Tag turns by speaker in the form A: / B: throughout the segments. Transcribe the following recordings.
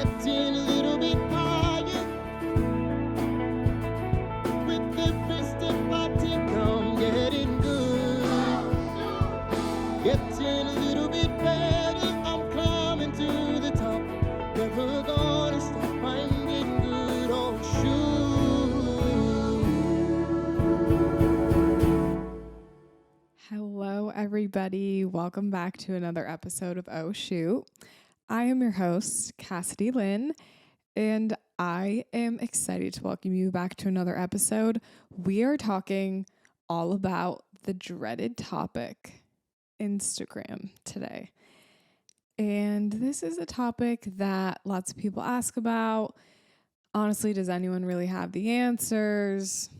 A: Getting a little bit higher with every step I take. I'm getting good. Getting a little bit better. I'm climbing to the top. Never gonna stop. I'm getting good. Oh, shoot.
B: Hello, everybody. Welcome back to another episode of Oh Shoot. I am your host, Cassidy Lynne, and I am excited to welcome you back to another episode. We are talking all about the dreaded topic, Instagram, today. And this is a topic that lots of people ask about. Honestly, does anyone really have the answers?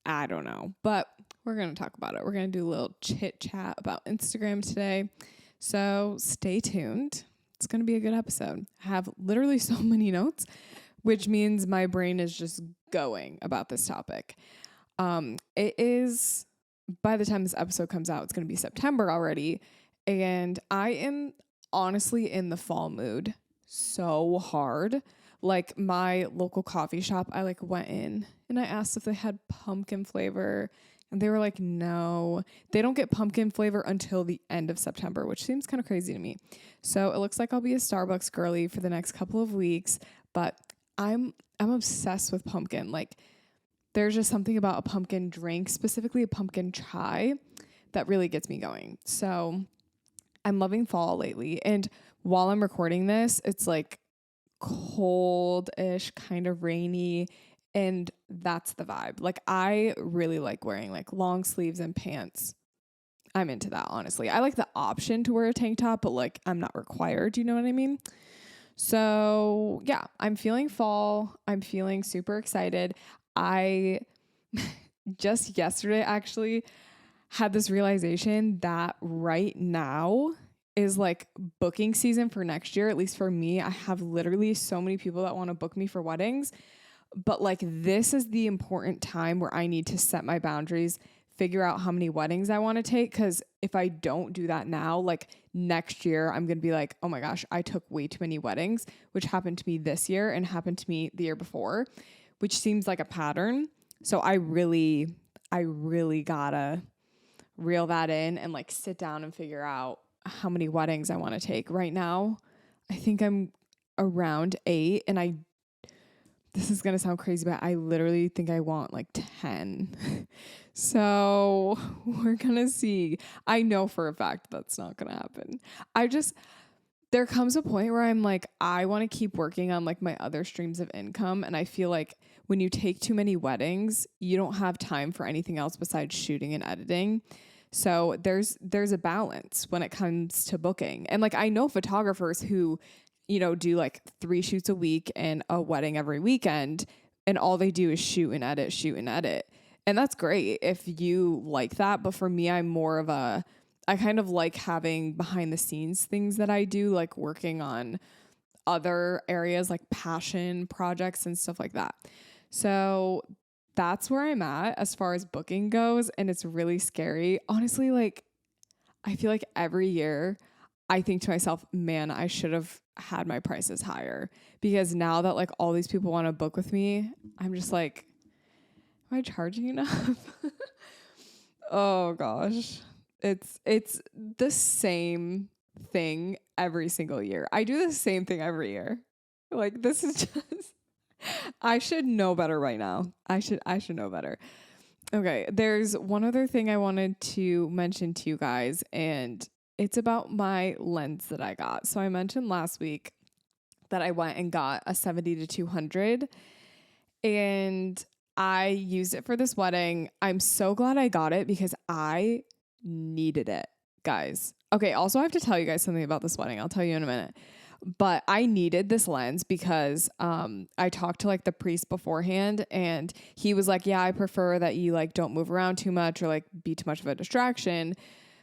B: I don't know, but we're going to talk about it. We're going to do a little chit chat about Instagram today. So stay tuned. It's going to be a good episode. I have literally so many notes, which means my brain is just going about this topic. It is, by the time this episode comes out, it's going to be September already. And I am honestly in the fall mood so hard. Like my local coffee shop, I went in and I asked if they had pumpkin flavor. And they were like, no, they don't get pumpkin flavor until the end of September, which seems kind of crazy to me. So it looks like I'll be a Starbucks girly for the next couple of weeks, but I'm obsessed with pumpkin. Like there's just something about a pumpkin drink, specifically a pumpkin chai, that really gets me going. So I'm loving fall lately. And while I'm recording this, it's like cold-ish, kind of rainy. And that's the vibe. Like I really like wearing like long sleeves and pants. I'm into that, honestly. I like the option to wear a tank top, but like I'm not required. You know what I mean? So yeah, I'm feeling fall. I'm feeling super excited. I just yesterday actually had this realization that right now is like booking season for next year. At least for me, I have literally so many people that want to book me for weddings. But like this is the important time where I need to set my boundaries, figure out how many weddings I want to take. Because if I don't do that now, like next year, I'm going to be like, oh my gosh, I took way too many weddings, which happened to me this year and happened to me the year before, which seems like a pattern. So I really gotta reel that in and like sit down and figure out how many weddings I want to take. Right now, I think I'm around 8, and this is going to sound crazy, but I literally think I want like 10. So we're going to see. I know for a fact that's not going to happen. There comes a point where I'm like, I want to keep working on like my other streams of income. And I feel like when you take too many weddings, you don't have time for anything else besides shooting and editing. So there's a balance when it comes to booking. And like, I know photographers who, do like 3 shoots a week and a wedding every weekend, and all they do is shoot and edit. And that's great if you like that. But for me, I kind of like having behind the scenes things that I do, like working on other areas like passion projects and stuff like that. So that's where I'm at as far as booking goes. And it's really scary. Honestly, like I feel like every year I think to myself, man, I should have had my prices higher, because now that like all these people want to book with me, I'm just like, am I charging enough? Oh gosh. It's the same thing every single year. I do the same thing every year. Like this is just I should know better right now. I should know better. Okay, there's one other thing I wanted to mention to you guys, and it's about my lens that I got. So I mentioned last week that I went and got a 70-200, and I used it for this wedding. I'm so glad I got it because I needed it, guys. Okay, also I have to tell you guys something about this wedding. I'll tell you in a minute. But I needed this lens because I talked to like the priest beforehand, and he was like, yeah, I prefer that you like don't move around too much or like be too much of a distraction,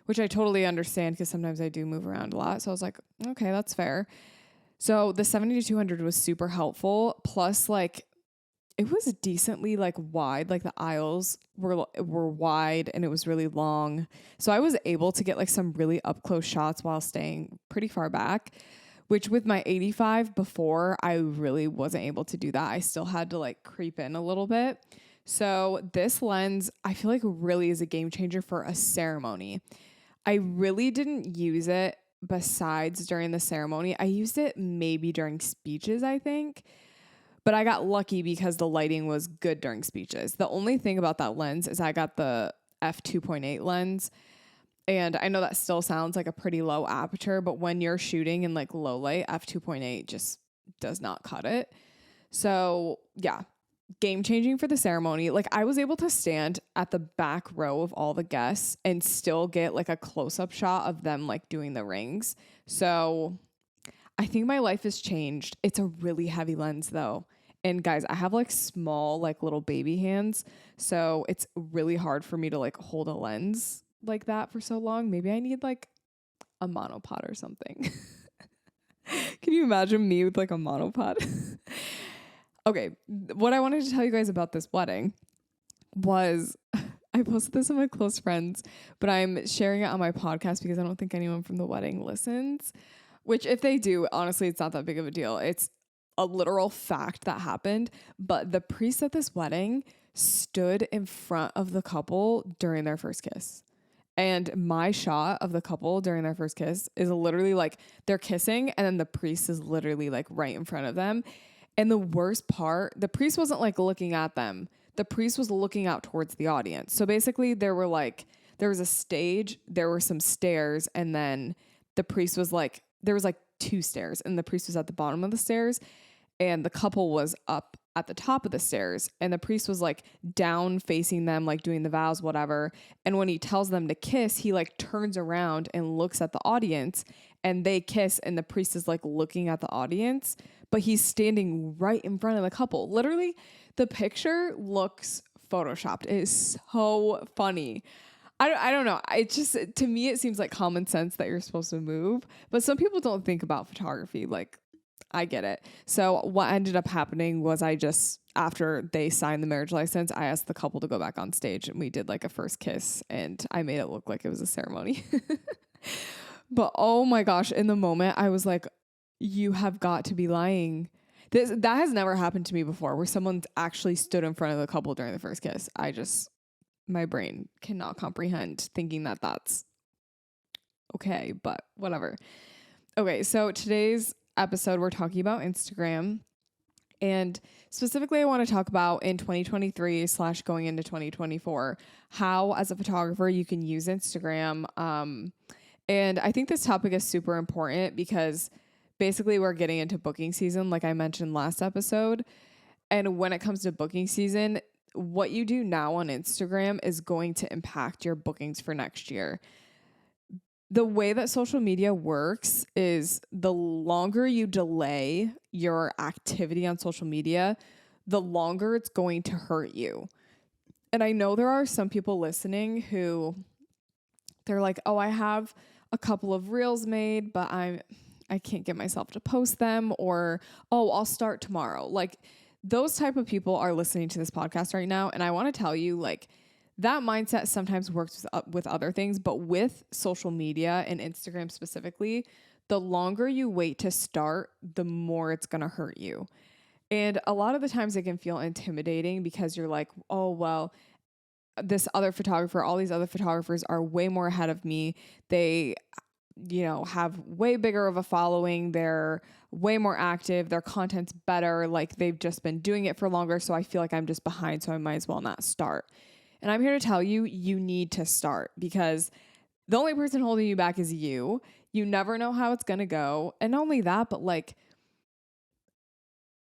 B: which I totally understand because sometimes I do move around a lot. So I was like, okay, that's fair. So the 70-200 was super helpful. Plus, like, it was decently like wide. Like the aisles were wide and it was really long. So I was able to get like some really up close shots while staying pretty far back, which with my 85 before, I really wasn't able to do that. I still had to like creep in a little bit. So this lens, I feel like really is a game changer for a ceremony. I really didn't use it besides during the ceremony. I used it maybe during speeches, I think. But I got lucky because the lighting was good during speeches. The only thing about that lens is I got the f2.8 lens. And I know that still sounds like a pretty low aperture, but when you're shooting in like low light, f2.8 just does not cut it. So yeah, game changing for the ceremony. Like I was able to stand at the back row of all the guests and still get like a close up shot of them like doing the rings. So I think my life has changed. It's a really heavy lens though. And guys, I have like small, like little baby hands. So it's really hard for me to like hold a lens like that for so long. Maybe I need like a monopod or something. Can you imagine me with like a monopod? Okay. What I wanted to tell you guys about this wedding was I posted this on my close friends, but I'm sharing it on my podcast because I don't think anyone from the wedding listens. Which if they do, honestly, it's not that big of a deal. It's a literal fact that happened. But the priest at this wedding stood in front of the couple during their first kiss. And my shot of the couple during their first kiss is literally like they're kissing and then the priest is literally like right in front of them. And the worst part, the priest wasn't like looking at them. The priest was looking out towards the audience. So basically there was a stage, there were some stairs, and then the priest was like, there was like 2 stairs and the priest was at the bottom of the stairs and the couple was up at the top of the stairs and the priest was like down facing them, like doing the vows, whatever. And when he tells them to kiss, he like turns around and looks at the audience and they kiss and the priest is like looking at the audience, but he's standing right in front of the couple. Literally, the picture looks photoshopped. It is so funny. I don't know. It just, to me, it seems like common sense that you're supposed to move, but some people don't think about photography. Like, I get it. So what ended up happening was after they signed the marriage license, I asked the couple to go back on stage and we did like a first kiss and I made it look like it was a ceremony. But oh my gosh, in the moment, I was like, you have got to be lying. That has never happened to me before where someone actually stood in front of the couple during the first kiss. My brain cannot comprehend thinking that that's okay, but whatever. Okay, so today's episode, we're talking about Instagram. And specifically, I want to talk about in 2023 / going into 2024, how as a photographer you can use Instagram. And I think this topic is super important because basically we're getting into booking season, like I mentioned last episode. And when it comes to booking season, what you do now on Instagram is going to impact your bookings for next year. The way that social media works is the longer you delay your activity on social media, the longer it's going to hurt you. And I know there are some people listening who they're like, oh, I have a couple of reels made, but I can't get myself to post them, or, oh, I'll start tomorrow. Like, those type of people are listening to this podcast right now. And I want to tell you, like, that mindset sometimes works with other things, but with social media and Instagram specifically, the longer you wait to start, the more it's going to hurt you. And a lot of the times it can feel intimidating because you're like, oh, well, all these other photographers are way more ahead of me. They, have way bigger of a following. They're way more active. Their content's better. Like, they've just been doing it for longer. So I feel like I'm just behind. So I might as well not start. And I'm here to tell you, you need to start because the only person holding you back is you. You never know how it's going to go. And not only that, but like,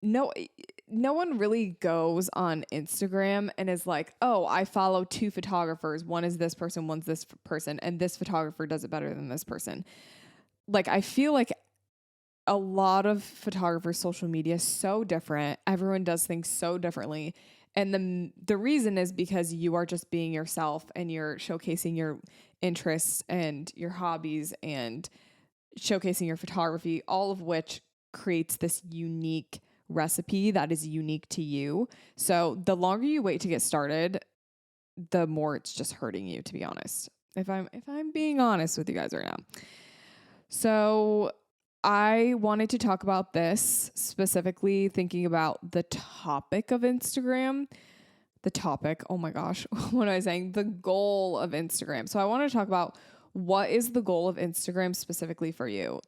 B: no one really goes on Instagram and is like, oh, I follow 2 photographers. One is this person, one's this person, and this photographer does it better than this person. Like, I feel like a lot of photographers' social media is so different. Everyone does things so differently. And the reason is because you are just being yourself and you're showcasing your interests and your hobbies and showcasing your photography, all of which creates this unique recipe that is unique to you. So the longer you wait to get started, the more it's just hurting you, to be honest. If I'm being honest with you guys right now. So I wanted to talk about this specifically thinking about the topic of Instagram. The topic, oh my gosh, what am I saying? The goal of Instagram. So I want to talk about what is the goal of Instagram specifically for you?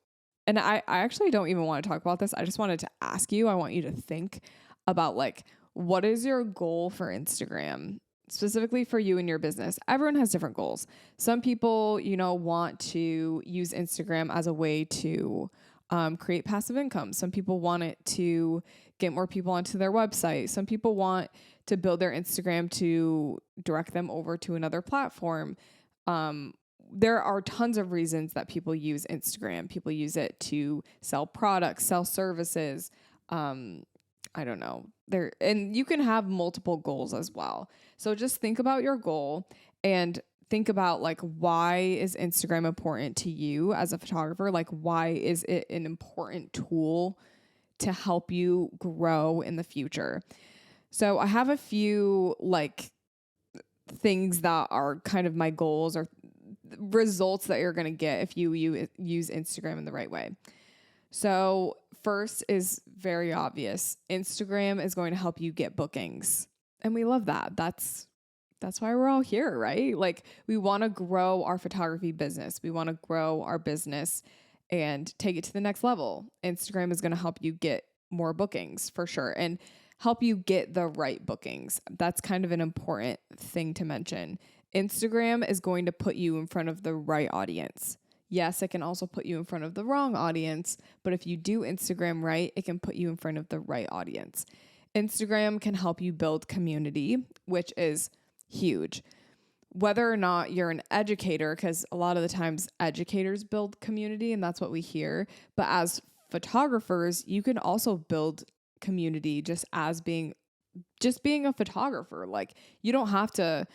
B: And I actually don't even want to talk about this. I just wanted to ask you, I want you to think about like, what is your goal for Instagram? Specifically for you and your business. Everyone has different goals. Some people, want to use Instagram as a way to create passive income. Some people want it to get more people onto their website. Some people want to build their Instagram to direct them over to another platform. There are tons of reasons that people use Instagram. People use it to sell products, sell services. I don't know. And you can have multiple goals as well. So just think about your goal and think about like, why is Instagram important to you as a photographer? Like, why is it an important tool to help you grow in the future? So I have a few like things that are kind of my goals or results that you're going to get if you use Instagram in the right way. So first is very obvious. Instagram is going to help you get bookings. And we love that. That's why we're all here, right? Like we want to grow our photography business. We want to grow our business and take it to the next level. Instagram is going to help you get more bookings for sure and help you get the right bookings. That's kind of an important thing to mention. Instagram is going to put you in front of the right audience. Yes, it can also put you in front of the wrong audience, but if you do Instagram right, it can put you in front of the right audience. Instagram can help you build community, which is huge. Whether or not you're an educator, because a lot of the times educators build community and that's what we hear, but as photographers, you can also build community just being a photographer. Like you don't have to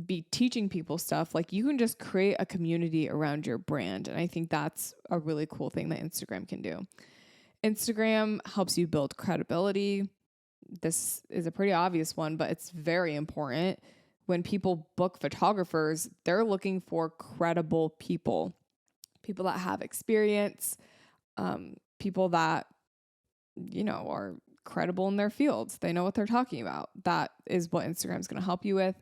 B: be teaching people stuff. Like you can just create a community around your brand. And I think that's a really cool thing that Instagram can do. Instagram helps you build credibility. This is a pretty obvious one, but it's very important. When people book photographers, they're looking for credible people that have experience, people that, are credible in their fields. They know what they're talking about. That is what Instagram is going to help you with.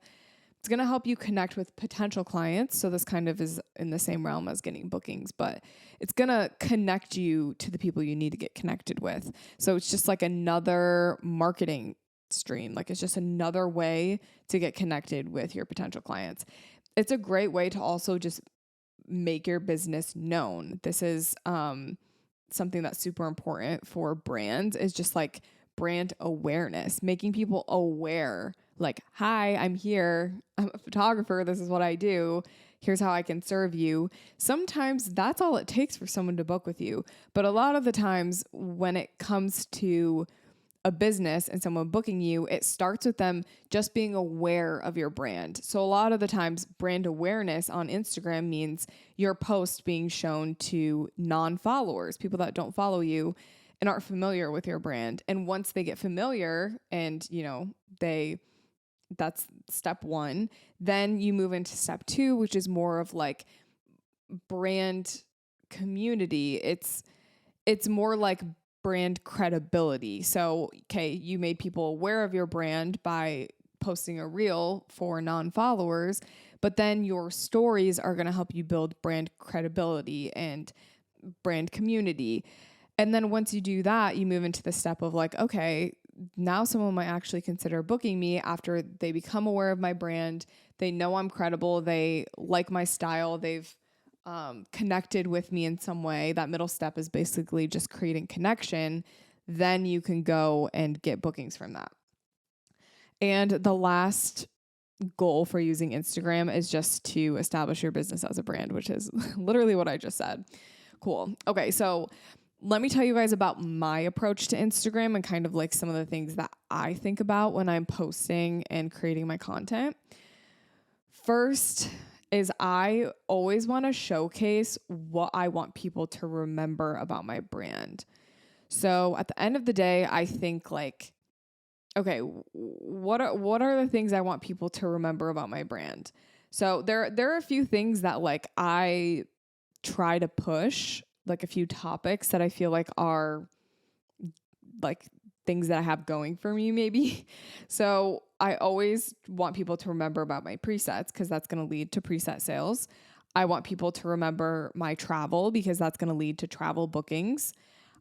B: It's going to help you connect with potential clients. So this kind of is in the same realm as getting bookings, but it's going to connect you to the people you need to get connected with. So it's just like another marketing stream. Like it's just another way to get connected with your potential clients. It's a great way to also just make your business known. This is something that's super important for brands, is just like brand awareness, making people aware. Like, hi, I'm here. I'm a photographer. This is what I do. Here's how I can serve you. Sometimes that's all it takes for someone to book with you. But a lot of the times when it comes to a business and someone booking you, it starts with them just being aware of your brand. So a lot of the times brand awareness on Instagram means your post being shown to non-followers, people that don't follow you and aren't familiar with your brand. And once they get familiar and, that's step one. Then you move into step two, which is more of like brand community. It's more like brand credibility. So, okay, you made people aware of your brand by posting a reel for non-followers, but then your stories are going to help you build brand credibility and brand community. And then once you do that, you move into the step of like, okay, now someone might actually consider booking me after they become aware of my brand. They know I'm credible. They like my style. They've connected with me in some way. That middle step is basically just creating connection. Then you can go and get bookings from that. And the last goal for using Instagram is just to establish your business as a brand, which is literally what I just said. Cool. Okay, so let me tell you guys about my approach to Instagram and kind of like some of the things that I think about when I'm posting and creating my content. First is I always want to showcase what I want people to remember about my brand. So at the end of the day, I think like, okay, what are the things I want people to remember about my brand? So there are a few things that like I try to push like a few topics that I feel like are like things that I have going for me maybe. So I always want people to remember about my presets because that's going to lead to preset sales. I want people to remember my travel because that's going to lead to travel bookings.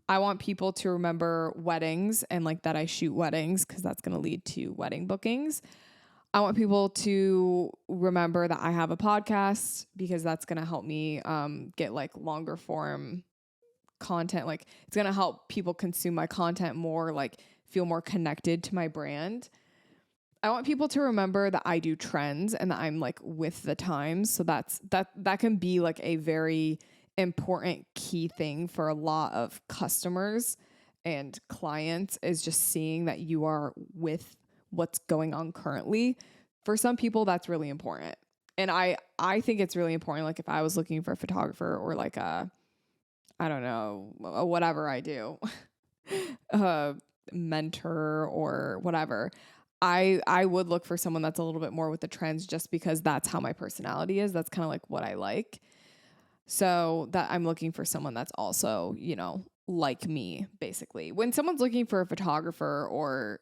B: I want people to remember weddings and like that I shoot weddings because that's going to lead to wedding bookings. I want people to remember that I have a podcast because that's going to help me get like longer form content. Like it's going to help people consume my content more, like feel more connected to my brand. I want people to remember that I do trends and that I'm like with the times. So that can be like a very important key thing for a lot of customers and clients, is just seeing that you are with what's going on currently. For some people, that's really important. And I think it's really important. Like if I was looking for a photographer or like I don't know, whatever I do, a mentor or whatever, I would look for someone that's a little bit more with the trends just because that's how my personality is. That's kind of like what I like. So that I'm looking for someone that's also, like me, basically. When someone's looking for a photographer or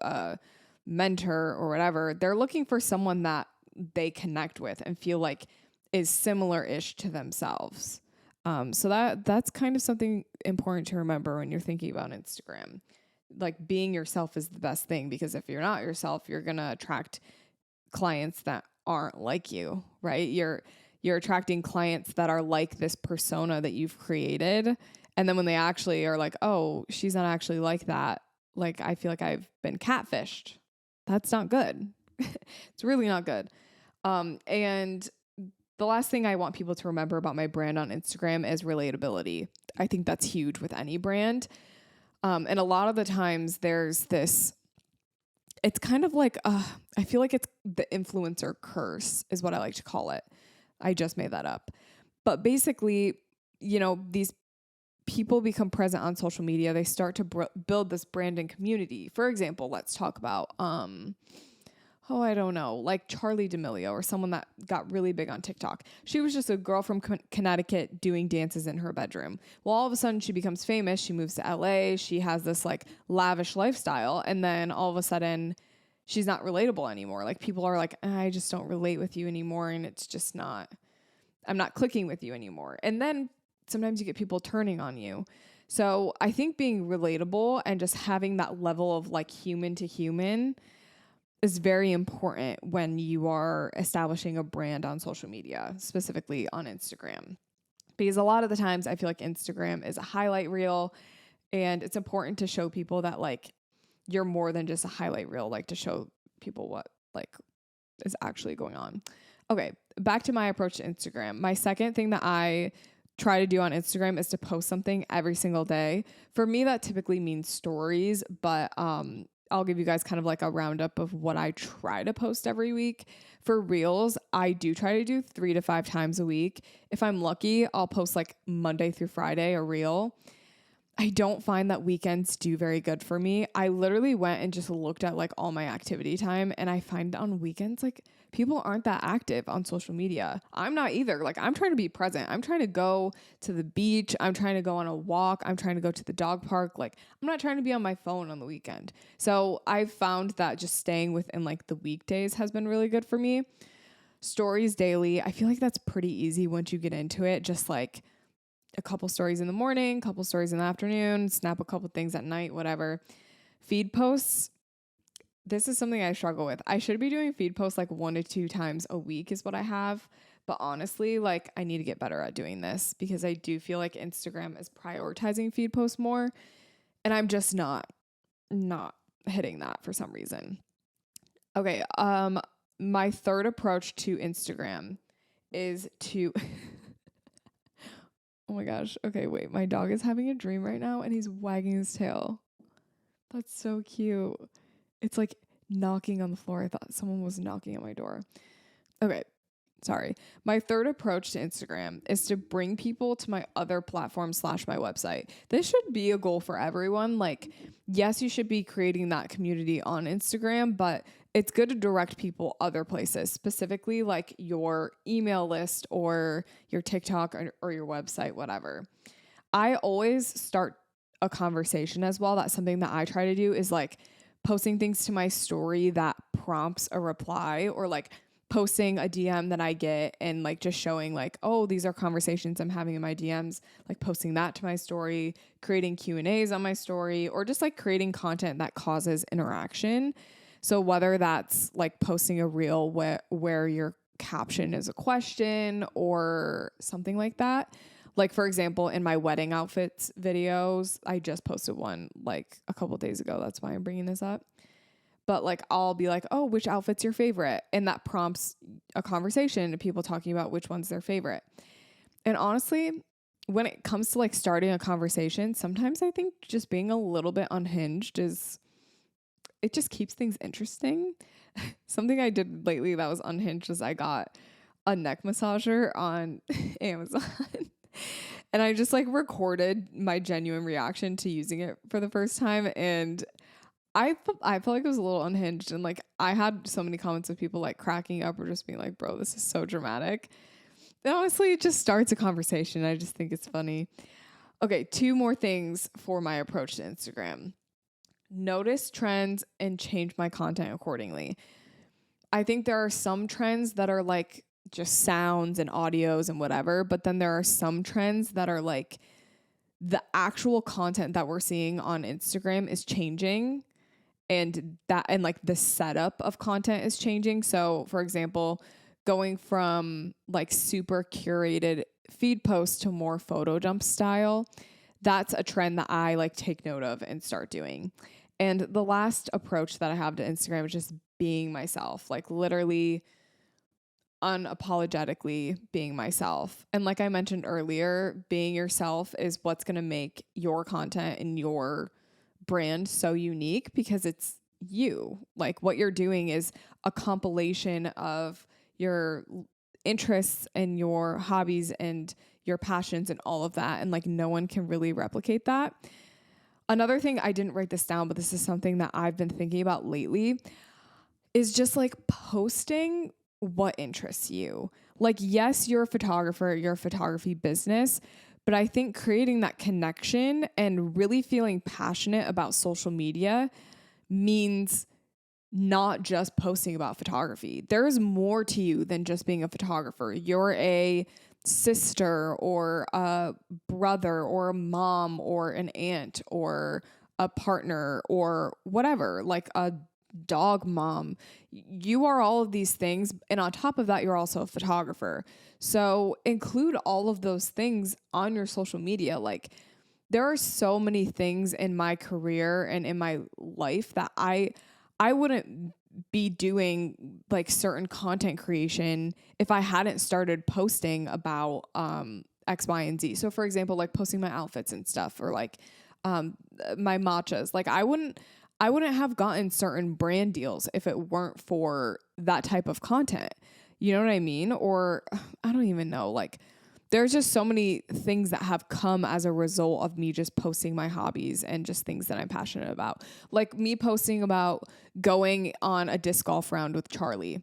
B: a mentor or whatever, they're looking for someone that they connect with and feel like is similar-ish to themselves. So that's kind of something important to remember when you're thinking about Instagram. Like being yourself is the best thing, because if you're not yourself, you're going to attract clients that aren't like you, right? You're attracting clients that are like this persona that you've created. And then when they actually are like, oh, she's not actually like that, like I feel like I've been catfished. That's not good. It's really not good. And the last thing I want people to remember about my brand on Instagram is relatability. I think that's huge with any brand. And a lot of the times there's this, it's kind of like, I feel like it's the influencer curse is what I like to call it. I just made that up. But basically, these people become present on social media. They start to build this brand and community. For example, let's talk about, I don't know, like Charli D'Amelio or someone that got really big on TikTok. She was just a girl from Connecticut doing dances in her bedroom. Well, all of a sudden she becomes famous. She moves to LA. She has this like lavish lifestyle. And then all of a sudden she's not relatable anymore. Like people are like, I just don't relate with you anymore. And it's just I'm not clicking with you anymore. And then sometimes you get people turning on you. So I think being relatable and just having that level of like human to human is very important when you are establishing a brand on social media, specifically on Instagram. Because a lot of the times I feel like Instagram is a highlight reel, and it's important to show people that like you're more than just a highlight reel, like to show people what like is actually going on. Okay, back to my approach to Instagram. My second thing that I try to do on Instagram is to post something every single day. For me, that typically means stories, but I'll give you guys kind of like a roundup of what I try to post every week. For reels, I do try to do 3 to 5 times a week. If I'm lucky, I'll post like Monday through Friday a reel. I don't find that weekends do very good for me. I literally went and just looked at like all my activity time, and I find on weekends, like people aren't that active on social media. I'm not either. Like I'm trying to be present. I'm trying to go to the beach. I'm trying to go on a walk. I'm trying to go to the dog park. Like I'm not trying to be on my phone on the weekend. So I've found that just staying within like the weekdays has been really good for me. Stories daily. I feel like that's pretty easy once you get into it. Just like a couple stories in the morning, couple stories in the afternoon, snap a couple things at night, whatever. Feed posts. This is something I struggle with. I should be doing feed posts like 1 to 2 times a week is what I have. But honestly, like I need to get better at doing this, because I do feel like Instagram is prioritizing feed posts more, and I'm just not hitting that for some reason. Okay. My third approach to Instagram is to oh my gosh. Okay, wait. My dog is having a dream right now and he's wagging his tail. That's so cute. It's like knocking on the floor. I thought someone was knocking at my door. Okay, sorry. My third approach to Instagram is to bring people to my other platform / my website. This should be a goal for everyone. Like, yes, you should be creating that community on Instagram, but it's good to direct people other places, specifically like your email list or your TikTok or your website, whatever. I always start a conversation as well. That's something that I try to do, is like posting things to my story that prompts a reply, or like posting a DM that I get and like just showing like, oh, these are conversations I'm having in my DMs, like posting that to my story, creating Q&As on my story, or just like creating content that causes interaction. So whether that's like posting a reel where your caption is a question or something like that. Like, for example, in my wedding outfits videos, I just posted one like a couple days ago. That's why I'm bringing this up. But like, I'll be like, oh, which outfit's your favorite? And that prompts a conversation of people talking about which one's their favorite. And honestly, when it comes to like starting a conversation, sometimes I think just being a little bit unhinged it just keeps things interesting. Something I did lately that was unhinged is I got a neck massager on Amazon. And I just like recorded my genuine reaction to using it for the first time. And I felt like it was a little unhinged. And like, I had so many comments of people like cracking up or just being like, bro, this is so dramatic. And honestly, it just starts a conversation. I just think it's funny. Okay, 2 more things for my approach to Instagram. Notice trends and change my content accordingly. I think there are some trends that are like just sounds and audios and whatever, but then there are some trends that are like the actual content that we're seeing on Instagram is changing, and like the setup of content is changing. So for example, going from like super curated feed posts to more photo dump style, that's a trend that I like take note of and start doing. And the last approach that I have to Instagram is just being myself, like literally unapologetically being myself. And like I mentioned earlier, being yourself is what's going to make your content and your brand so unique, because it's you. Like what you're doing is a compilation of your interests and your hobbies and your passions and all of that. And like no one can really replicate that. Another thing, I didn't write this down, but this is something that I've been thinking about lately, is just like posting what interests you. Like, yes, you're a photographer, you're a photography business, but I think creating that connection and really feeling passionate about social media means not just posting about photography. There is more to you than just being a photographer. You're a sister or a brother or a mom or an aunt or a partner or whatever, like a dog mom. You are all of these things. And on top of that, you're also a photographer. So include all of those things on your social media. Like, there are so many things in my career and in my life that I wouldn't be doing like certain content creation if I hadn't started posting about X, Y, and Z. So for example, like posting my outfits and stuff, or like my matchas. Like I wouldn't have gotten certain brand deals if it weren't for that type of content. You know what I mean? Or I don't even know, like there's just so many things that have come as a result of me just posting my hobbies and just things that I'm passionate about. Like me posting about going on a disc golf round with Charlie.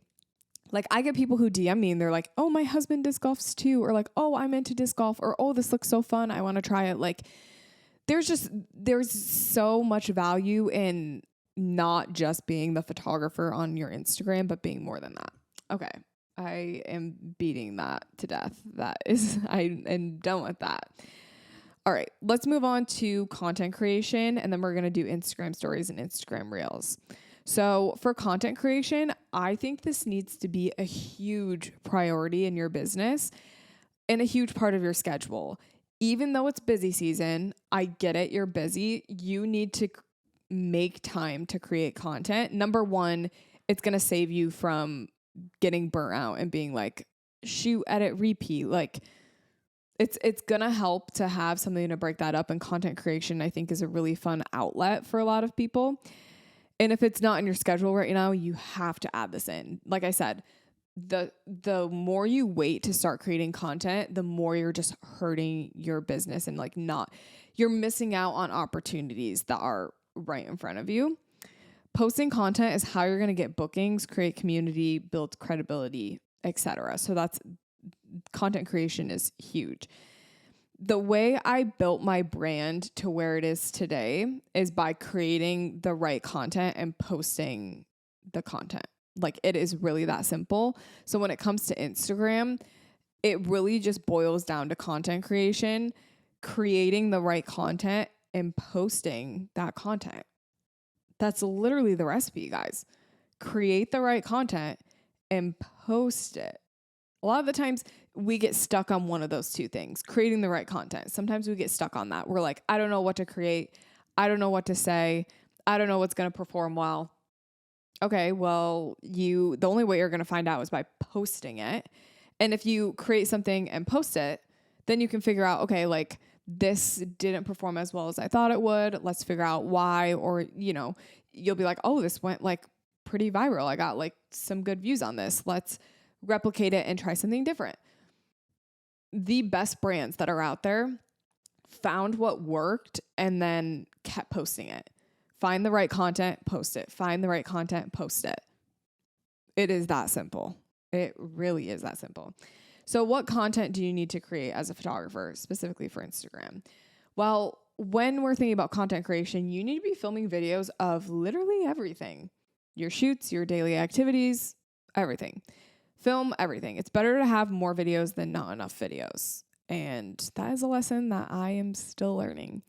B: Like I get people who DM me and they're like, oh, my husband disc golfs too. Or like, oh, I'm into disc golf. Or, oh, this looks so fun, I want to try it. Like there's so much value in not just being the photographer on your Instagram, but being more than that. Okay. I am beating that to death. I am done with that. All right, let's move on to content creation, and then we're going to do Instagram stories and Instagram reels. So for content creation, I think this needs to be a huge priority in your business and a huge part of your schedule. Even though it's busy season, I get it, you're busy. You need to make time to create content. Number one, it's going to save you from getting burnt out and being like, shoot, edit, repeat. Like it's gonna help to have something to break that up, and content creation I think is a really fun outlet for a lot of people. And if it's not in your schedule right now, you have to add this in. Like I said, the more you wait to start creating content, the more you're just hurting your business, and like you're missing out on opportunities that are right in front of you. Posting content is how you're going to get bookings, create community, build credibility, etc. So that's content creation is huge. The way I built my brand to where it is today is by creating the right content and posting the content. Like, it is really that simple. So when it comes to Instagram, it really just boils down to content creation, creating the right content and posting that content. That's literally the recipe, guys. Create the right content and post it. A lot of the times we get stuck on one of those two things, creating the right content. Sometimes we get stuck on that. We're like, I don't know what to create. I don't know what to say. I don't know what's going to perform well. Okay, well, the only way you're going to find out is by posting it. And if you create something and post it, then you can figure out, okay, like, this didn't perform as well as I thought it would. Let's figure out why. Or, you'll be like, oh, this went like pretty viral. I got like some good views on this. Let's replicate it and try something different. The best brands that are out there found what worked and then kept posting it. Find the right content, post it. Find the right content, post it. It is that simple. It really is that simple. So what content do you need to create as a photographer, specifically for Instagram? Well, when we're thinking about content creation, you need to be filming videos of literally everything. Your shoots, your daily activities, everything. Film everything. It's better to have more videos than not enough videos. And that is a lesson that I am still learning.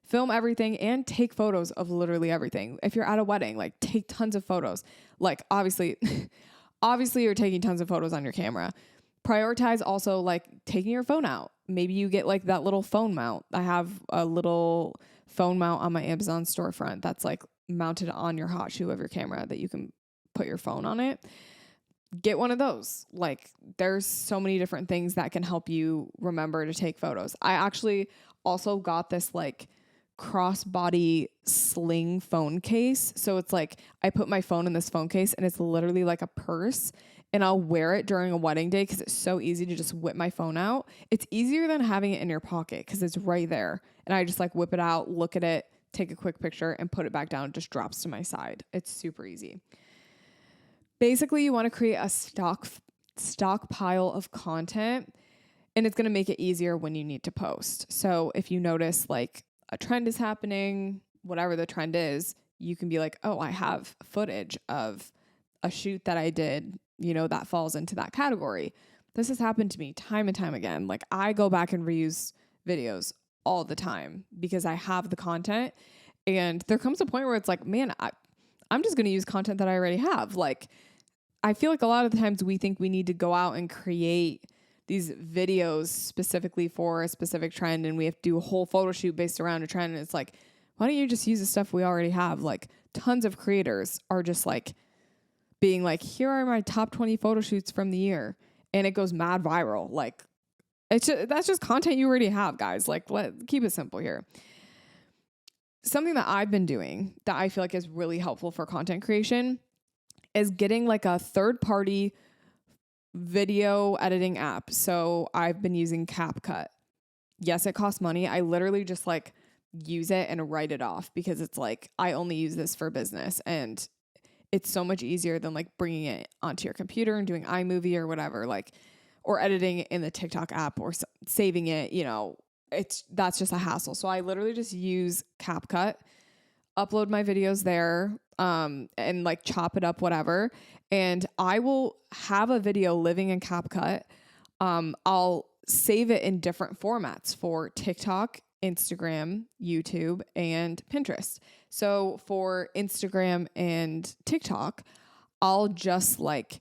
B: Film everything and take photos of literally everything. If you're at a wedding, like, take tons of photos. Like, obviously you're taking tons of photos on your camera. Prioritize also like taking your phone out. Maybe you get like that little phone mount. I have a little phone mount on my Amazon storefront that's like mounted on your hot shoe of your camera that you can put your phone on it. Get one of those. Like, there's so many different things that can help you remember to take photos. I actually also got this like crossbody sling phone case. So it's like I put my phone in this phone case and it's literally like a purse, and I'll wear it during a wedding day because it's so easy to just whip my phone out. It's easier than having it in your pocket because it's right there. And I just like whip it out, look at it, take a quick picture and put it back down. It just drops to my side. It's super easy. Basically, you want to create a stockpile of content, and it's going to make it easier when you need to post. So if you notice like a trend is happening, whatever the trend is, you can be like, oh, I have footage of a shoot that I did, that falls into that category. This has happened to me time and time again. Like, I go back and reuse videos all the time because I have the content, and there comes a point where it's like, man, I'm just going to use content that I already have. Like, I feel like a lot of the times we think we need to go out and create these videos specifically for a specific trend, and we have to do a whole photo shoot based around a trend. And it's like, why don't you just use the stuff we already have? Like, tons of creators are just like being like, here are my top 20 photo shoots from the year. And it goes mad viral. Like, that's just content you already have, guys. Like, keep it simple here. Something that I've been doing that I feel like is really helpful for content creation is getting like a third-party video editing app. So I've been using CapCut. Yes, it costs money. I literally just like use it and write it off because it's like, I only use this for business, and it's so much easier than like bringing it onto your computer and doing iMovie or whatever, like, or editing it in the TikTok app or saving it, that's just a hassle. So I literally just use CapCut, upload my videos there, and like chop it up, whatever. And I will have a video living in CapCut. I'll save it in different formats for TikTok, Instagram, YouTube, and Pinterest. So for Instagram and TikTok, I'll just like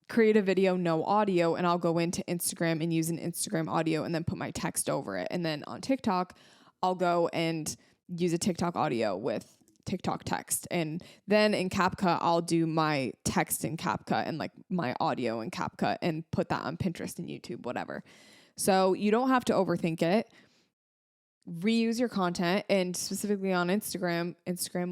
B: create a video, no audio, and I'll go into Instagram and use an Instagram audio and then put my text over it. And then on TikTok, I'll go and use a TikTok audio with TikTok text. And then in CapCut, I'll do my text in CapCut and like my audio in CapCut and put that on Pinterest and YouTube, whatever. So you don't have to overthink it. Reuse your content, and specifically on Instagram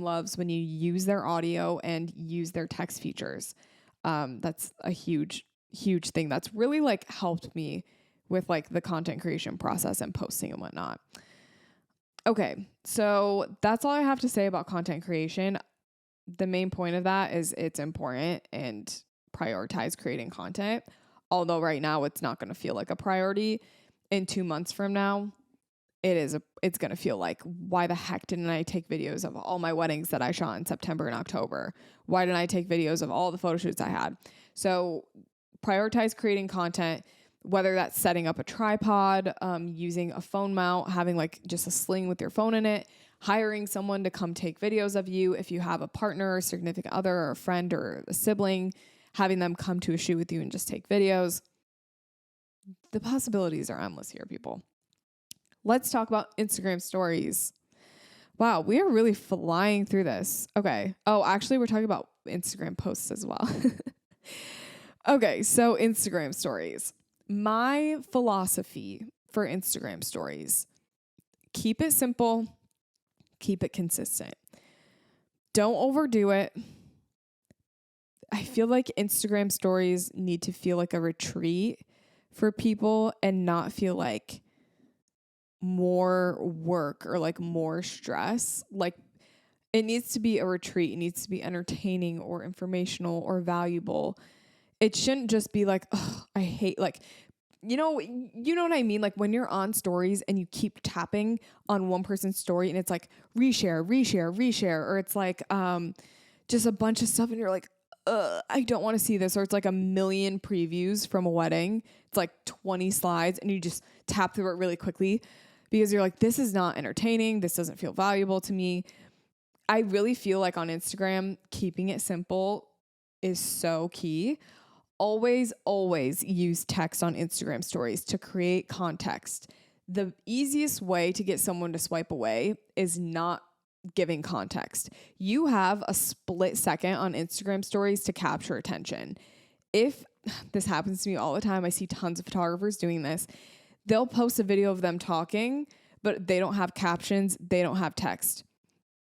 B: loves when you use their audio and use their text features. That's a huge thing that's really like helped me with like the content creation process and posting and whatnot. Okay, so that's all I have to say about content creation. the main point of that is it's important and prioritize creating content. Although right now it's not going to feel like a priority. In 2 months from now, it's going to feel like, why the heck didn't I take videos of all my weddings that I shot in September and October? Why didn't I take videos of all the photo shoots I had? So prioritize creating content, whether that's setting up a tripod, using a phone mount, having like just a sling with your phone in it, hiring someone to come take videos of you. If you have a partner or significant other or a friend or a sibling, having them come to a shoot with you and just take videos. The possibilities are endless here, people. Let's talk about Instagram stories. Wow, we are really flying through this. Okay. Oh, actually, we're talking about Instagram posts as well. Okay, so Instagram stories. My philosophy for Instagram stories: keep it simple, keep it consistent. Don't overdo it. I feel like Instagram stories need to feel like a retreat for people and not feel like more work or like more stress. Like, it needs to be a retreat. It needs to be entertaining or informational or valuable. It shouldn't just be like, oh, I hate, like, you know what I mean? Like when you're on stories and you keep tapping on one person's story and it's like reshare, or it's like just a bunch of stuff and you're like, I don't want to see this. Or it's like a million previews from a wedding. It's like 20 slides and you just tap through it really quickly because you're like, this is not entertaining. This doesn't feel valuable to me. I really feel like on Instagram, keeping it simple is so key. Always use text on Instagram stories to create context. The easiest way to get someone to swipe away is not giving context. You have a split second on Instagram stories to capture attention. If this happens to me all the time, I see tons of photographers doing this. They'll post a video of them talking, but they don't have captions. They don't have text.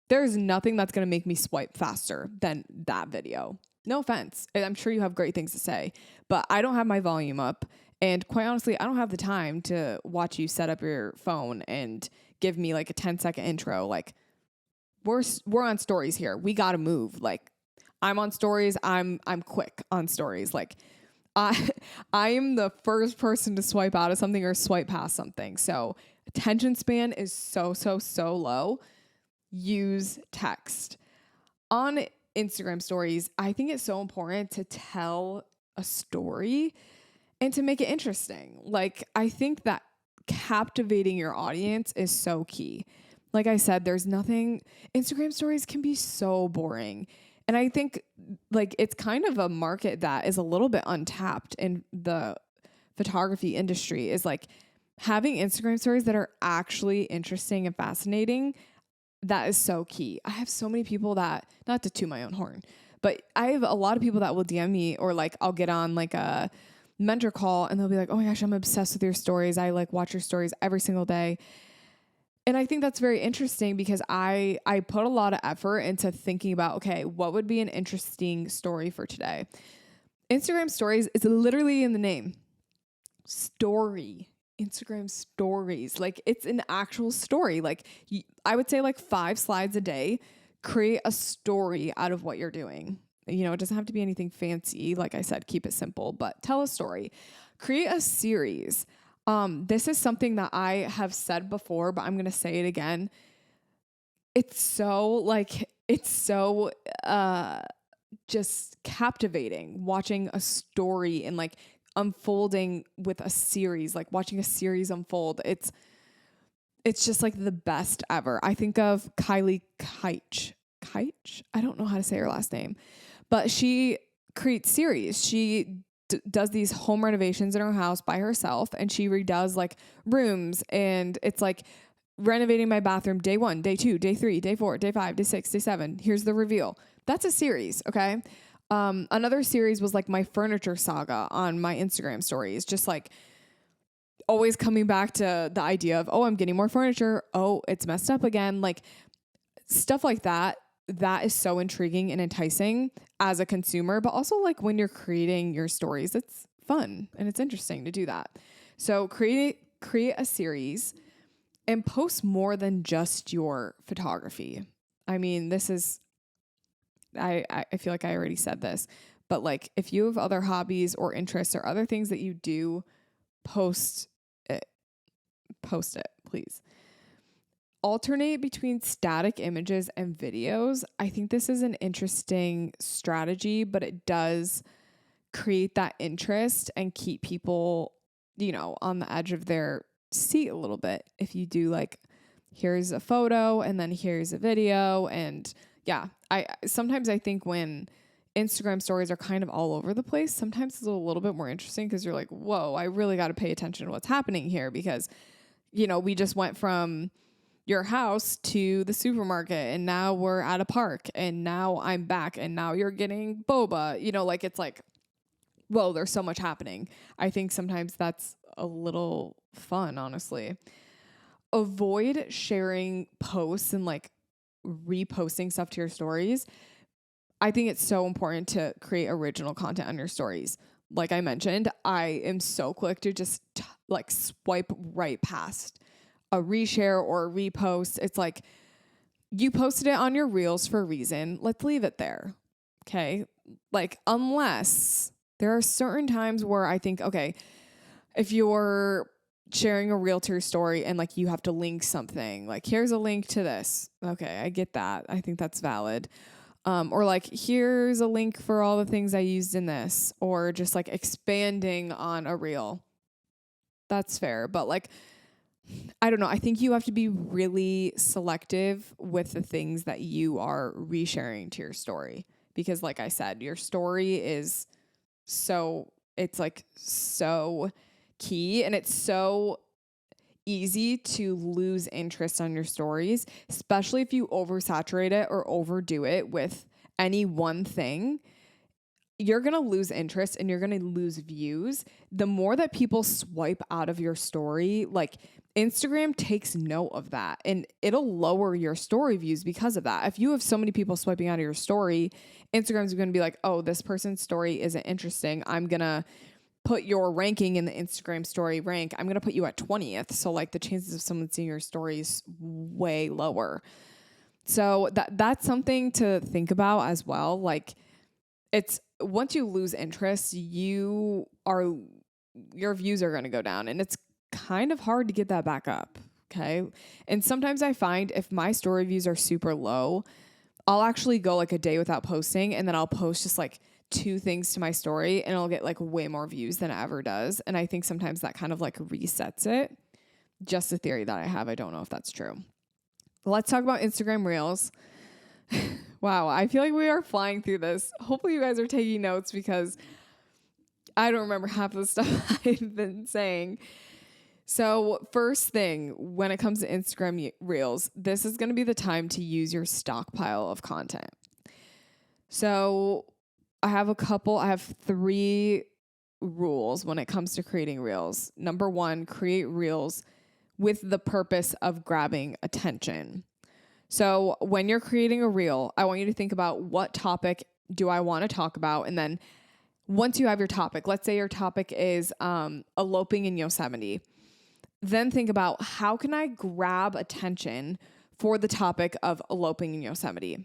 B: There's nothing that's going to make me swipe faster than that video. No offense. I'm sure you have great things to say, but I don't have my volume up. And quite honestly, I don't have the time to watch you set up your phone and give me like a 10-second intro. Like, we're on stories here. We got to move. Like, I'm on stories. I'm quick on stories. Like, I am the first person to swipe out of something or swipe past something. So attention span is so low. Use text. On Instagram stories, I think it's so important to tell a story and to make it interesting. Like, I think that captivating your audience is so key. Like I said, Instagram stories can be so boring. And I think like it's kind of a market that is a little bit untapped in the photography industry, is like having Instagram stories that are actually interesting and fascinating. That is so key. I have so many people that, not to toot my own horn, but I have a lot of people that will DM me, or like I'll get on like a mentor call and they'll be like, oh my gosh, I'm obsessed with your stories. I like watch your stories every single day. And I think that's very interesting because I put a lot of effort into thinking about, okay, what would be an interesting story for today? Instagram stories is literally in the name. Story. Instagram stories. Like, it's an actual story. Like, I would say like 5 slides a day. Create a story out of what you're doing. You know, it doesn't have to be anything fancy. Like I said, keep it simple, but tell a story. Create a series. This is something that I have said before, but I'm going to say it again. It's so just captivating watching a story and like unfolding with a series, like watching a series unfold. It's just like the best ever. I think of Kylie Keich. I don't know how to say her last name, but she creates series. She does these home renovations in her house by herself, and she redoes like rooms, and it's like renovating my bathroom day 1, day 2, day 3, day 4, day 5, day 6, day 7. Here's the reveal. That's a series. Okay. Another series was like my furniture saga on my Instagram stories, just like always coming back to the idea of, oh, I'm getting more furniture. Oh, it's messed up again. Like stuff like that. That is so intriguing and enticing as a consumer, but also like when you're creating your stories, it's fun and it's interesting to do that. So create a series and post more than just your photography. I mean, this is I feel like I already said this, but like if you have other hobbies or interests or other things that you do, post it, please. Alternate between static images and videos. I think this is an interesting strategy, but it does create that interest and keep people, on the edge of their seat a little bit. If you do like, here's a photo and then here's a video. And yeah, sometimes I think when Instagram stories are kind of all over the place, sometimes it's a little bit more interesting because you're like, whoa, I really got to pay attention to what's happening here because, we just went from your house to the supermarket and now we're at a park and now I'm back and now you're getting boba, like it's like, whoa, there's so much happening. I think sometimes that's a little fun, honestly. Avoid sharing posts and like reposting stuff to your stories. I think it's so important to create original content on your stories. Like I mentioned, I am so quick to just like swipe right past a reshare or a repost. It's like you posted it on your reels for a reason. Let's leave it there. Okay. Like unless there are certain times where I think, okay, if you're sharing a reel to your story and like you have to link something, like here's a link to this. Okay. I get that. I think that's valid. Or like, here's a link for all the things I used in this, or just like expanding on a reel. That's fair. But like, I don't know. I think you have to be really selective with the things that you are resharing to your story. Because like I said, your story is it's like so key, and it's so easy to lose interest on your stories, especially if you oversaturate it or overdo it with any one thing. You're going to lose interest and you're going to lose views. The more that people swipe out of your story, like Instagram takes note of that and it'll lower your story views because of that. If you have so many people swiping out of your story, Instagram's going to be like, oh, this person's story isn't interesting. I'm going to put your ranking in the Instagram story rank. I'm going to put you at 20th. So like the chances of someone seeing your story is way lower. So that's something to think about as well. Like it's, once you lose interest, your views are going to go down, and it's kind of hard to get that back up. Okay. And sometimes I find if my story views are super low, I'll actually go like a day without posting, and then I'll post just like 2 things to my story and it'll get like way more views than it ever does. And I think sometimes that kind of like resets it. Just a theory that I have. I don't know if that's true. Let's talk about Instagram Reels. Wow, I feel like we are flying through this. Hopefully you guys are taking notes because I don't remember half of the stuff I've been saying. So first thing, when it comes to Instagram Reels, this is going to be the time to use your stockpile of content. So I have 3 rules when it comes to creating Reels. Number 1, create Reels with the purpose of grabbing attention. So when you're creating a reel, I want you to think about what topic do I want to talk about? And then once you have your topic, let's say your topic is eloping in Yosemite, then think about how can I grab attention for the topic of eloping in Yosemite?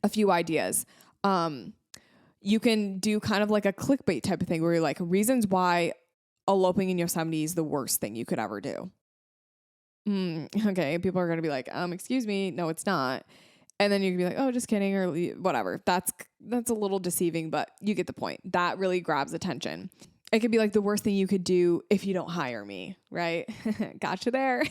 B: A few ideas. You can do kind of like a clickbait type of thing where you're like, reasons why eloping in Yosemite is the worst thing you could ever do. Okay, people are going to be like, excuse me, no, it's not. And then you can be like, oh, just kidding, or whatever. That's a little deceiving, but you get the point. That really grabs attention. It could be like the worst thing you could do if you don't hire me, right? Gotcha there.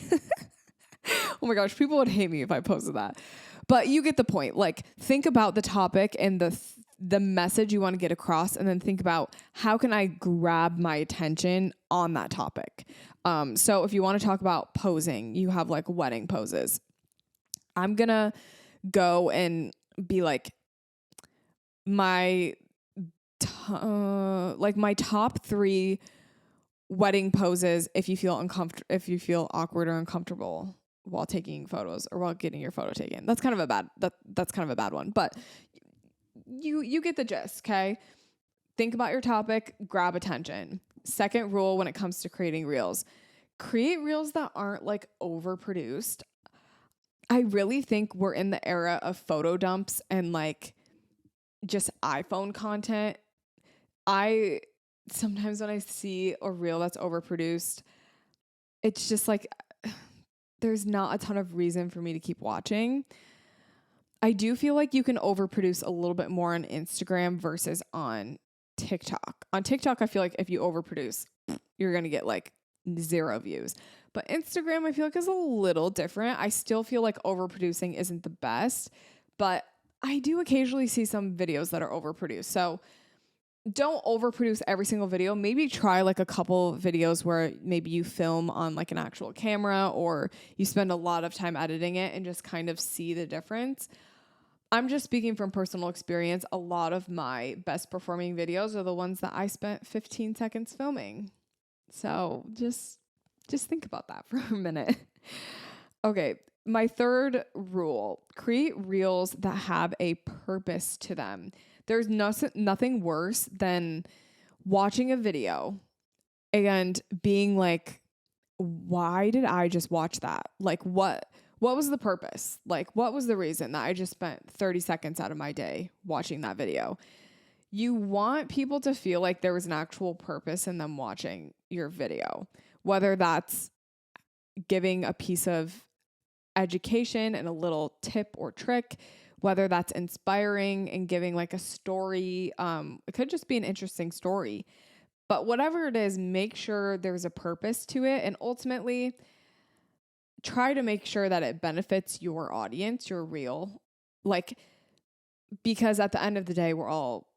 B: Oh my gosh, people would hate me if I posted that. But you get the point. Like, think about the topic and the message you want to get across, and then think about how can I grab my attention on that topic. So if you want to talk about posing, you have like wedding poses. I'm going to go and be like my top 3 wedding poses if you feel awkward or uncomfortable while taking photos or while getting your photo taken. That's kind of a bad one, but you get the gist, okay? Think about your topic, grab attention. Second rule when it comes to creating reels, create reels that aren't like overproduced. I really think we're in the era of photo dumps and like just iPhone content. I sometimes when I see a reel that's overproduced, it's just like there's not a ton of reason for me to keep watching. I do feel like you can overproduce a little bit more on Instagram versus on TikTok. On TikTok, I feel like if you overproduce, you're going to get like 0 views. But Instagram, I feel like is a little different. I still feel like overproducing isn't the best, but I do occasionally see some videos that are overproduced. So don't overproduce every single video. Maybe try like a couple videos where maybe you film on like an actual camera or you spend a lot of time editing it and just kind of see the difference. I'm just speaking from personal experience. A lot of my best performing videos are the ones that I spent 15 seconds filming. So just think about that for a minute. Okay, my third rule, create reels that have a purpose to them. There's nothing worse than watching a video and being like, why did I just watch that? Like, what was the purpose? Like, what was the reason that I just spent 30 seconds out of my day watching that video? You want people to feel like there was an actual purpose in them watching your video, whether that's giving a piece of education and a little tip or trick, whether that's inspiring and giving like a story. It could just be an interesting story, but whatever it is, make sure there's a purpose to it. And ultimately try to make sure that it benefits your audience, your reel, like, because at the end of the day, we're all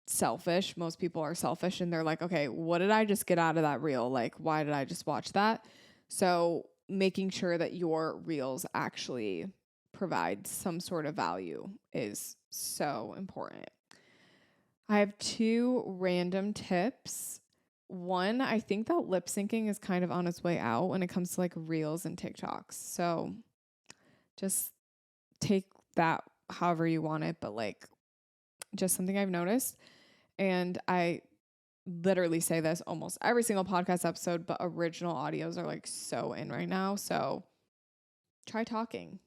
B: selfish. Most people are selfish and they're like, okay, what did I just get out of that reel? Like, why did I just watch that? So making sure that your reels actually provide some sort of value is so important. I have 2 random tips. One, I think that lip syncing is kind of on its way out when it comes to like reels and TikToks. So just take that however you want it, but like just something I've noticed. And I literally say this almost every single podcast episode, but original audios are like so in right now. So try talking.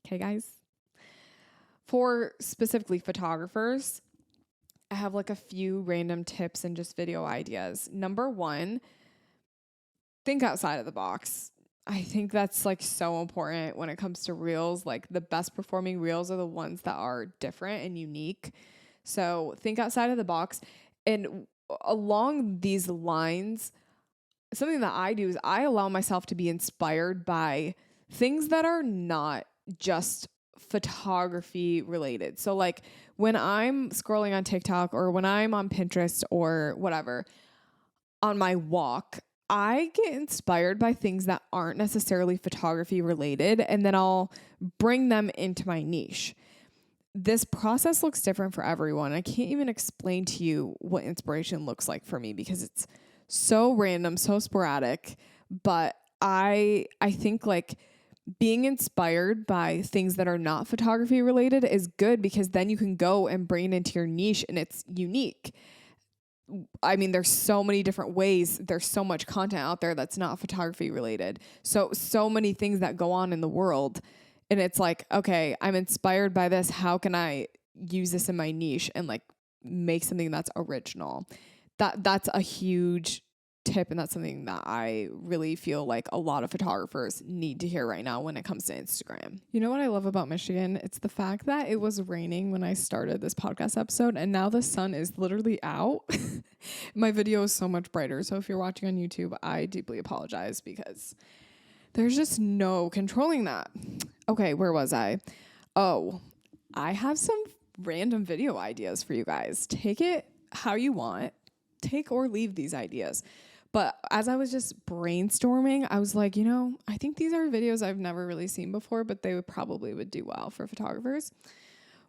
B: Okay, guys. For specifically photographers, I have like a few random tips and just video ideas. Number 1, think outside of the box. I think that's like so important when it comes to reels. Like the best performing reels are the ones that are different and unique. So think outside of the box. And along these lines, something that I do is I allow myself to be inspired by things that are not just photography related. So like when I'm scrolling on TikTok or when I'm on Pinterest or whatever on my walk, I get inspired by things that aren't necessarily photography related, and then I'll bring them into my niche. This process looks different for everyone. I can't even explain to you what inspiration looks like for me because it's so random, so sporadic. But I think like being inspired by things that are not photography related is good because then you can go and bring it into your niche and it's unique. I mean, there's so many different ways. There's so much content out there that's not photography related. So many things that go on in the world. And it's like, okay, I'm inspired by this. How can I use this in my niche and like make something that's original? That's a huge tip. And that's something that I really feel like a lot of photographers need to hear right now when it comes to Instagram. You know what I love about Michigan? It's the fact that it was raining when I started this podcast episode and now the sun is literally out. My video is so much brighter. So if you're watching on YouTube, I deeply apologize because there's just no controlling that. Okay, where was I? Oh, I have some random video ideas for you guys. Take it how you want. Take or leave these ideas. But as I was just brainstorming, I was like, I think these are videos I've never really seen before, but they would do well for photographers.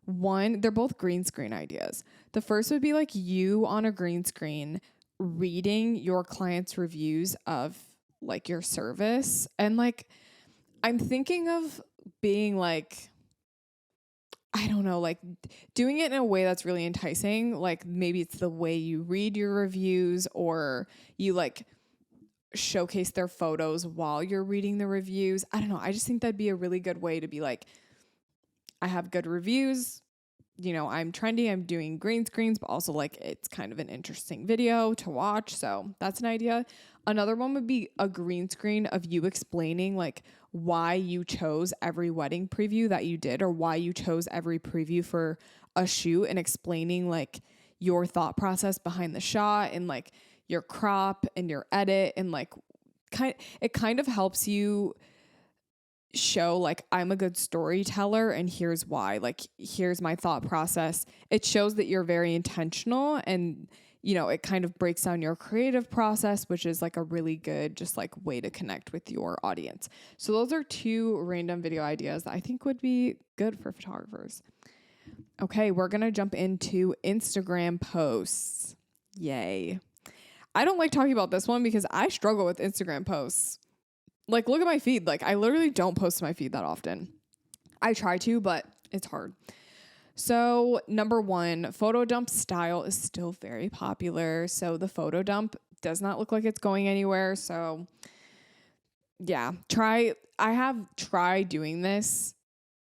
B: One, they're both green screen ideas. The first would be like you on a green screen reading your clients' reviews of like your service. And like, I'm thinking of being like, I don't know, like doing it in a way that's really enticing. Like maybe it's the way you read your reviews or you like showcase their photos while you're reading the reviews. I don't know. I just think that'd be a really good way to be like, I have good reviews. I'm trendy, I'm doing green screens, but also like it's kind of an interesting video to watch. So that's an idea. Another one would be a green screen of you explaining like why you chose every wedding preview that you did, or why you chose every preview for a shoot, and explaining like your thought process behind the shot, and like your crop and your edit, and like it kind of helps you show like I'm a good storyteller and here's why. Like here's my thought process. It shows that you're very intentional, and it kind of breaks down your creative process, which is like a really good just like way to connect with your audience. So those are 2 random video ideas that I think would be good for photographers. Okay, we're going to jump into Instagram posts. Yay. I don't like talking about this one because I struggle with Instagram posts. Like, look at my feed. Like, I literally don't post to my feed that often. I try to, but it's hard. So, number 1, photo dump style is still very popular. So, the photo dump does not look like it's going anywhere. So, yeah, I have tried doing this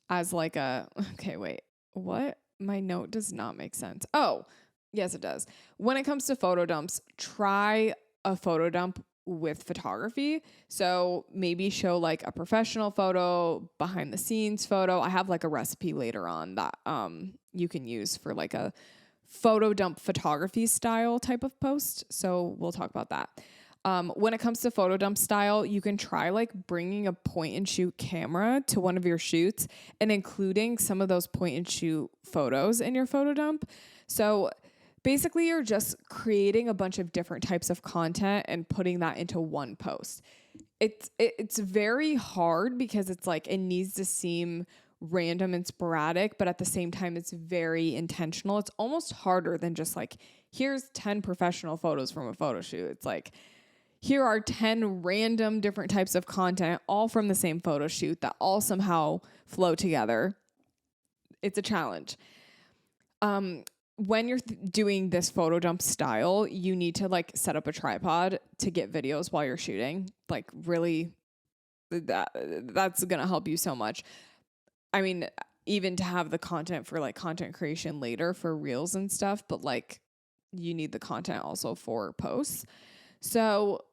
B: as like okay, wait, what? My note does not make sense. Oh, yes, it does. When it comes to photo dumps, try a photo dump with photography. So maybe show like a professional photo, behind the scenes photo. I have like a recipe later on that you can use for like a photo dump photography style type of post. So we'll talk about that. When it comes to photo dump style, you can try like bringing a point and shoot camera to one of your shoots and including some of those point and shoot photos in your photo dump. So basically, you're just creating a bunch of different types of content and putting that into one post. It's very hard because it's like it needs to seem random and sporadic, but at the same time, it's very intentional. It's almost harder than just like, here's 10 professional photos from a photo shoot. It's like, here are 10 random different types of content, all from the same photo shoot that all somehow flow together. It's a challenge. When you're doing this photo dump style, you need to like set up a tripod to get videos while you're shooting. Like really, that's going to help you so much. I mean, even to have the content for like content creation later for reels and stuff, but like you need the content also for posts. So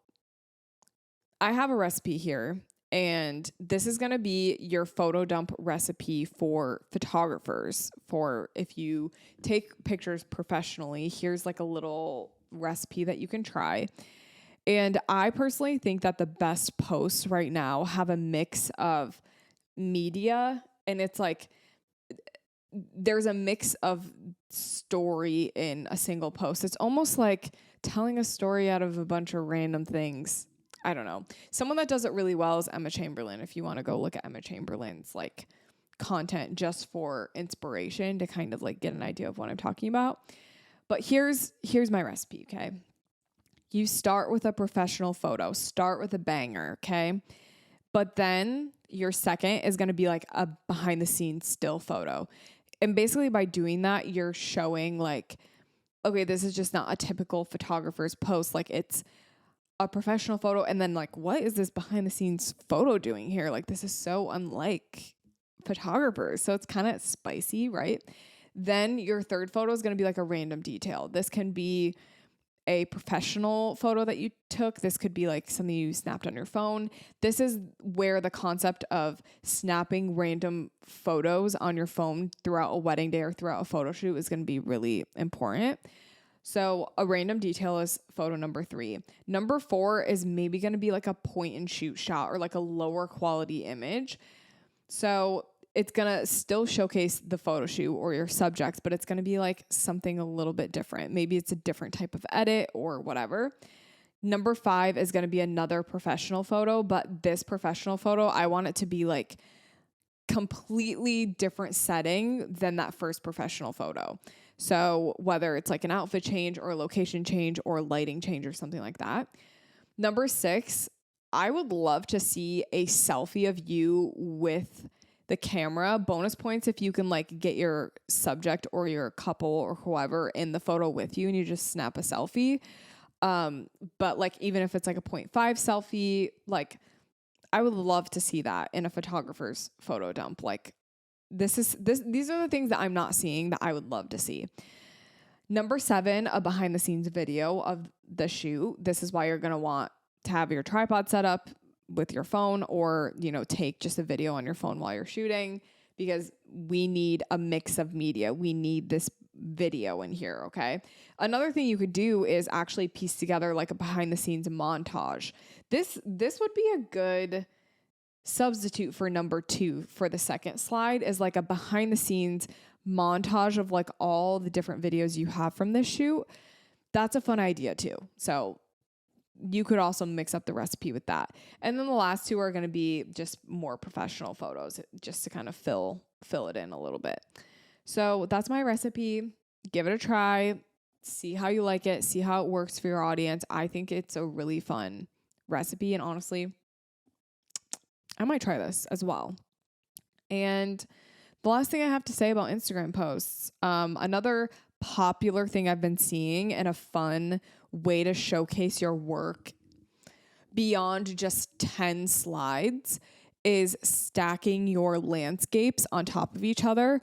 B: I have a recipe here, and this is going to be your photo dump recipe for photographers. For if you take pictures professionally, here's like a little recipe that you can try. And I personally think that the best posts right now have a mix of media, and it's like there's a mix of story in a single post. It's almost like telling a story out of a bunch of random things. I don't know. Someone that does it really well is Emma Chamberlain. If you want to go look at Emma Chamberlain's like content just for inspiration to kind of like get an idea of what I'm talking about. But here's my recipe, okay? You start with a professional photo. Start with a banger, okay? But then your second is going to be like a behind the scenes still photo. And basically by doing that, you're showing like, okay, this is just not a typical photographer's post. Like it's a professional photo, and then like, what is this behind the scenes photo doing here? Like, this is so unlike photographers. So it's kind of spicy, right? Then your third photo is going to be like a random detail. This can be a professional photo that you took. This could be like something you snapped on your phone. This is where the concept of snapping random photos on your phone throughout a wedding day or throughout a photo shoot is going to be really important. So a random detail is photo number 3. Number 4 is maybe going to be like a point and shoot shot or like a lower quality image. So it's going to still showcase the photo shoot or your subjects, but it's going to be like something a little bit different. Maybe it's a different type of edit or whatever. Number 5 is going to be another professional photo, but this professional photo, I want it to be like completely different setting than that first professional photo. So whether it's like an outfit change or a location change or lighting change or something like that. Number 6, I would love to see a selfie of you with the camera. Bonus points if you can like get your subject or your couple or whoever in the photo with you and you just snap a selfie. But like even if it's like a 0.5 selfie, like I would love to see that in a photographer's photo dump. Like these are the things that I'm not seeing that I would love to see. Number 7, a behind the scenes video of the shoot. This is why you're going to want to have your tripod set up with your phone, or, take just a video on your phone while you're shooting, because we need a mix of media. We need this video in here. Okay. Another thing you could do is actually piece together like a behind the scenes montage. This would be a good substitute for number 2 for the second slide, is like a behind the scenes montage of like all the different videos you have from this shoot. That's a fun idea too. So you could also mix up the recipe with that. And then the last 2 are going to be just more professional photos, just to kind of fill it in a little bit. So that's my recipe. Give it a try. See how you like it. See how it works for your audience. I think it's a really fun recipe. And honestly, I might try this as well. And the last thing I have to say about Instagram posts, another popular thing I've been seeing and a fun way to showcase your work beyond just 10 slides is stacking your landscapes on top of each other.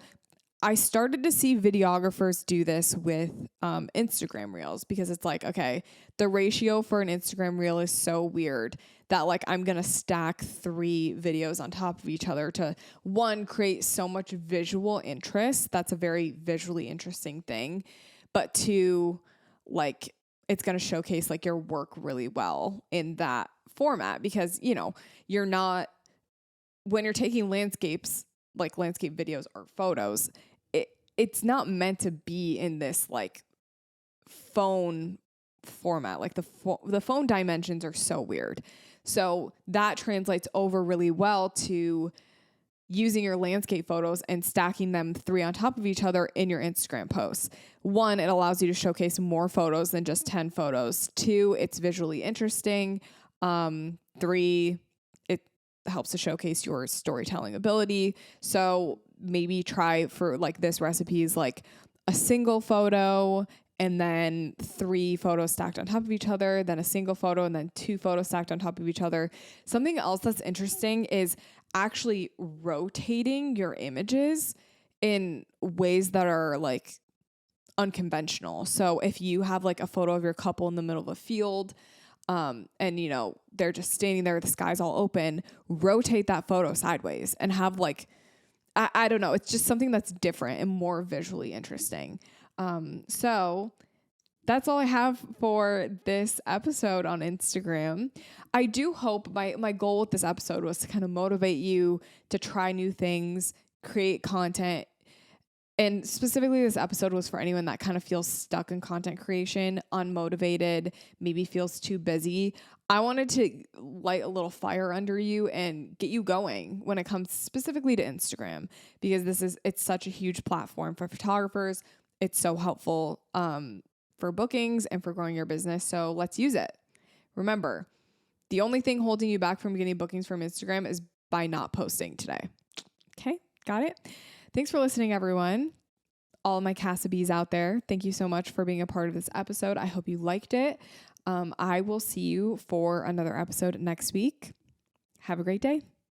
B: I started to see videographers do this with Instagram reels, because it's like, okay, the ratio for an Instagram reel is so weird that like I'm going to stack 3 videos on top of each other to, one, create so much visual interest. That's a very visually interesting thing. But 2, like it's going to showcase like your work really well in that format, because, you're not, when you're taking landscapes, like landscape videos or photos, it's not meant to be in this like phone format. Like the phone dimensions are so weird. So that translates over really well to using your landscape photos and stacking them 3 on top of each other in your Instagram posts. 1, it allows you to showcase more photos than just 10 photos. 2, it's visually interesting. 3, it helps to showcase your storytelling ability. So maybe try for like this recipe is like a single photo and then 3 photos stacked on top of each other, then a single photo and then 2 photos stacked on top of each other. Something else that's interesting is actually rotating your images in ways that are like unconventional. So if you have like a photo of your couple in the middle of a field, and they're just standing there, the sky's all open, rotate that photo sideways and have like, I don't know, it's just something that's different and more visually interesting. So that's all I have for this episode on Instagram. I do hope my goal with this episode was to kind of motivate you to try new things, create content. And specifically this episode was for anyone that kind of feels stuck in content creation, unmotivated, maybe feels too busy. I wanted to light a little fire under you and get you going when it comes specifically to Instagram, because it's such a huge platform for photographers. It's so helpful for bookings and for growing your business. So let's use it. Remember, the only thing holding you back from getting bookings from Instagram is by not posting today. Okay, got it? Thanks for listening, everyone. All my Cassidys out there, thank you so much for being a part of this episode. I hope you liked it. I will see you for another episode next week. Have a great day.